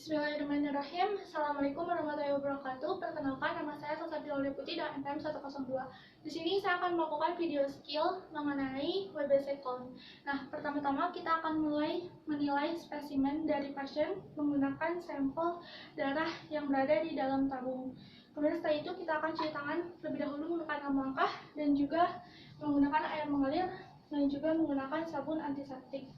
Bismillahirrahmanirrahim. Assalamualaikum warahmatullahi wabarakatuh. Perkenalkan, nama saya Sasabila Putih dan NPM 102. Di sini saya akan melakukan video skill mengenai WBC count. Nah, pertama-tama kita akan mulai menilai spesimen dari pasien menggunakan sampel darah yang berada di dalam tabung. Kemudian setelah itu kita akan cuci tangan terlebih dahulu menggunakan 6 langkah dan juga menggunakan air mengalir dan juga menggunakan sabun antiseptik.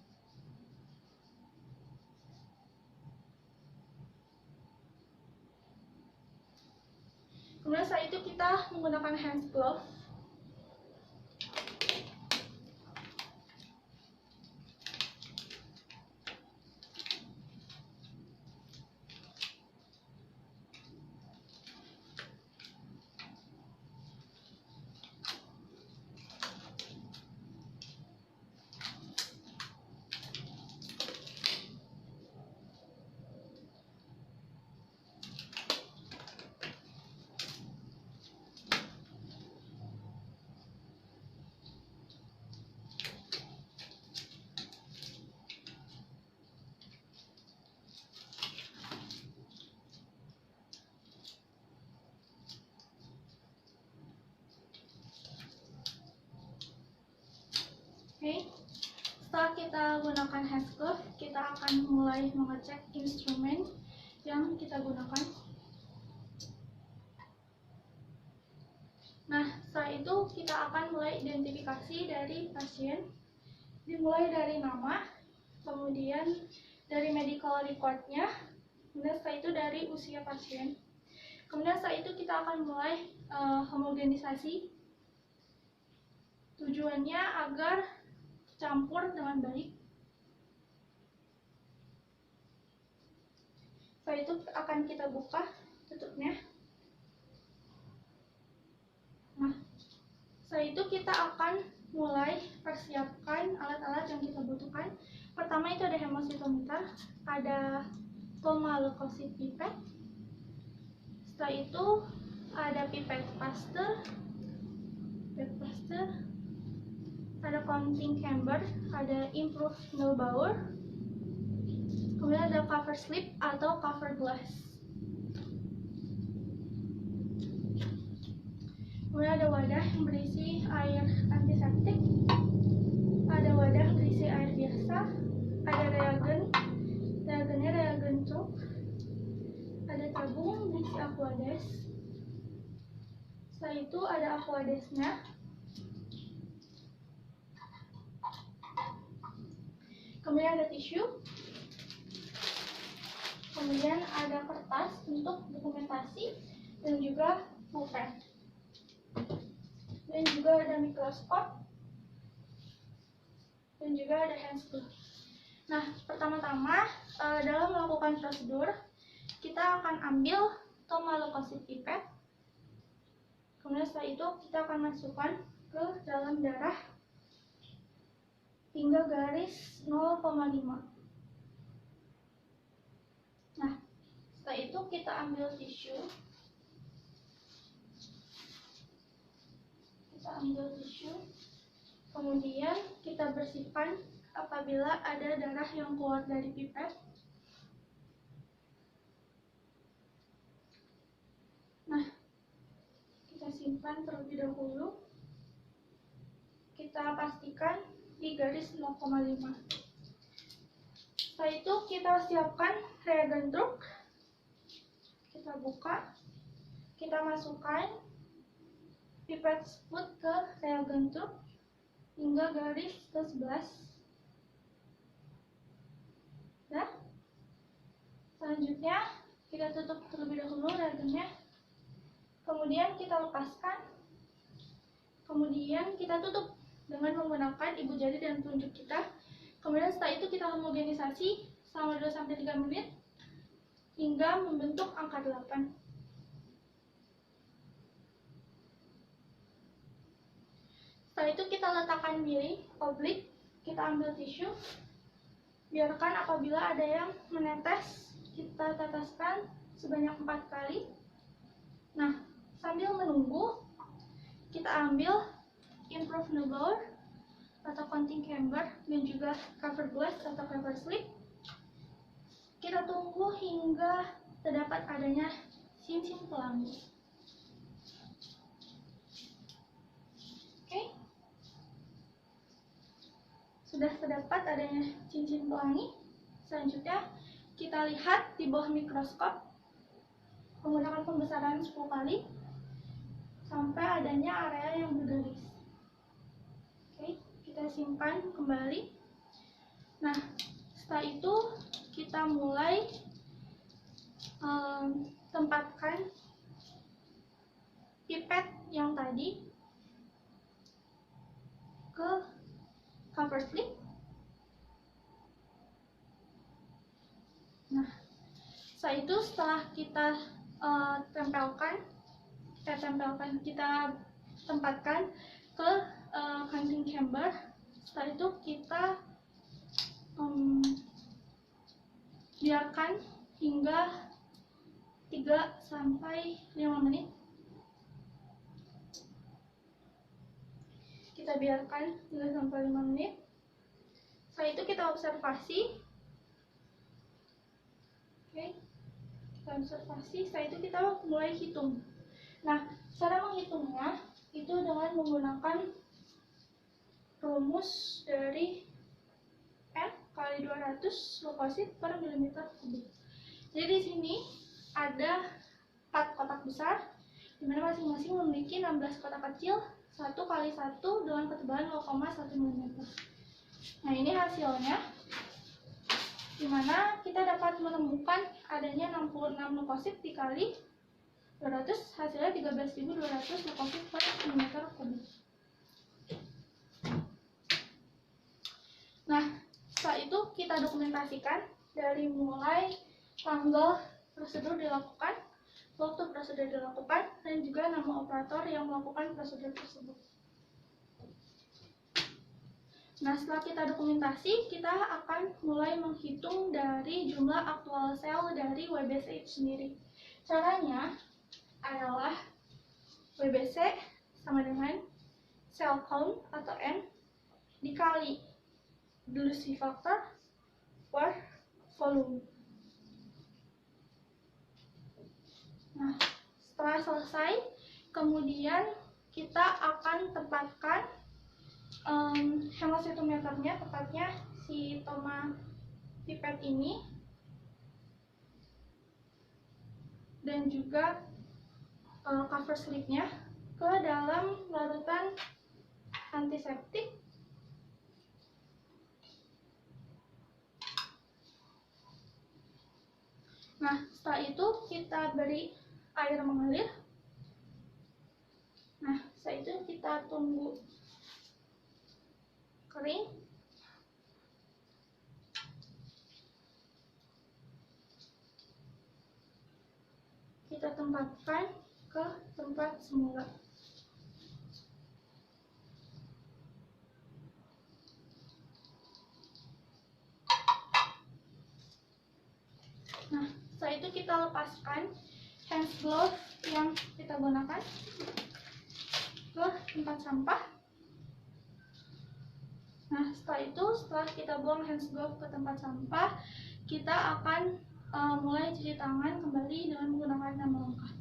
Kemudian setelah itu kita menggunakan hand glove. Oke, setelah kita gunakan hand glove, kita akan mulai mengecek instrumen yang kita gunakan. Nah, setelah itu kita akan mulai identifikasi dari pasien, dimulai dari nama, kemudian dari medical record-nya, kemudian setelah itu dari usia pasien. Kemudian setelah itu kita akan mulai homogenisasi. Tujuannya agar campur dengan baik. Setelah itu akan kita buka tutupnya. Nah, setelah itu kita akan mulai persiapkan alat-alat yang kita butuhkan. Pertama itu ada hemositometer, ada tomoleukosit pipet. Setelah itu ada pipet plaster, ada counting chamber, ada improved Neubauer, kemudian ada cover slip atau cover glass, kemudian ada wadah yang berisi air antiseptik, ada wadah berisi air biasa, ada reagennya reagen truk, ada tabung berisi aquades. Setelah itu ada aquadesnya. Kemudian ada tisu, kemudian ada kertas untuk dokumentasi dan juga pulpen, dan juga ada mikroskop dan juga ada hand glove. Nah, pertama-tama dalam melakukan prosedur kita akan ambil tomoleukosit pipet, kemudian setelah itu kita akan masukkan ke dalam darah hingga garis 0,5. Nah, setelah itu kita ambil tisu. Kemudian kita bersihkan apabila ada darah yang keluar dari pipet. Nah, kita simpan terlebih dahulu. Kita pastikan di garis 0,5. Setelah itu kita siapkan reagen truk. Kita buka, kita masukkan pipet spout ke reagen truk hingga garis ke-11. Nah, selanjutnya kita tutup terlebih dahulu reagennya. Kemudian kita lepaskan. Kemudian kita tutup dengan menggunakan ibu jari dan telunjuk kita. Kemudian setelah itu kita homogenisasi selama 2-3 menit hingga membentuk angka 8. Setelah itu kita letakkan miring, oblik, kita ambil tisu. Biarkan apabila ada yang menetes, kita teteskan sebanyak 4 kali. Nah, sambil menunggu, kita ambil improved Neubauer atau counting chamber dan juga cover glass atau cover slip. kita tunggu hingga terdapat adanya cincin pelangi. Oke, sudah terdapat adanya cincin pelangi. Selanjutnya kita lihat di bawah mikroskop menggunakan pembesaran 10 kali sampai adanya area yang bergaris. Oke, kita simpan kembali. Nah, setelah itu kita mulai tempatkan pipet yang tadi ke cover slip. Nah, setelah itu setelah kita kita tempatkan ke counting chamber. Setelah itu kita biarkan hingga 3-5 menit. Kita biarkan 3-5 menit. Setelah itu kita observasi. Oke, kita observasi. Setelah itu kita mulai hitung. Nah, cara menghitungnya itu dengan menggunakan rumus dari N kali 200 leukosit per milimeter kubik. Jadi di sini ada 4 kotak besar, di mana masing-masing memiliki 16 kotak kecil, 1 kali 1 dengan ketebalan 0,1 mm. Nah, ini hasilnya, di mana kita dapat menemukan adanya 66 leukosit dikali 200, hasilnya 13.200 leukosit per milimeter kubik. Nah, setelah itu kita dokumentasikan dari mulai tanggal prosedur dilakukan, waktu prosedur dilakukan, dan juga nama operator yang melakukan prosedur tersebut. Nah, setelah kita dokumentasi, kita akan mulai menghitung dari jumlah aktual sel dari WBC itu sendiri. Caranya adalah WBC sama dengan cell count atau N dikali dilusi factor per volume. Nah, setelah selesai, kemudian kita akan tempatkan hemositometernya, tepatnya si toma pipet ini, dan juga cover slipnya ke dalam larutan antiseptik. Nah, setelah itu kita beri air mengalir. Nah, setelah itu kita tunggu kering. Kita tempatkan ke tempat semula. Nah, setelah itu kita lepaskan hand glove yang kita gunakan ke tempat sampah. Nah, setelah kita buang hand glove ke tempat sampah, kita akan mulai cuci tangan kembali dengan menggunakan nama lengkap.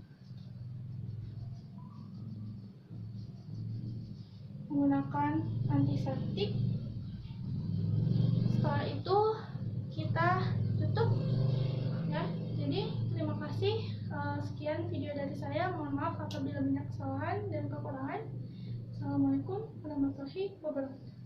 Menggunakan antiseptik. Setelah itu kita tutup ya. Jadi terima kasih, sekian video dari saya. Mohon maaf apabila banyak kesalahan dan kekurangan. Assalamualaikum warahmatullahi wabarakatuh.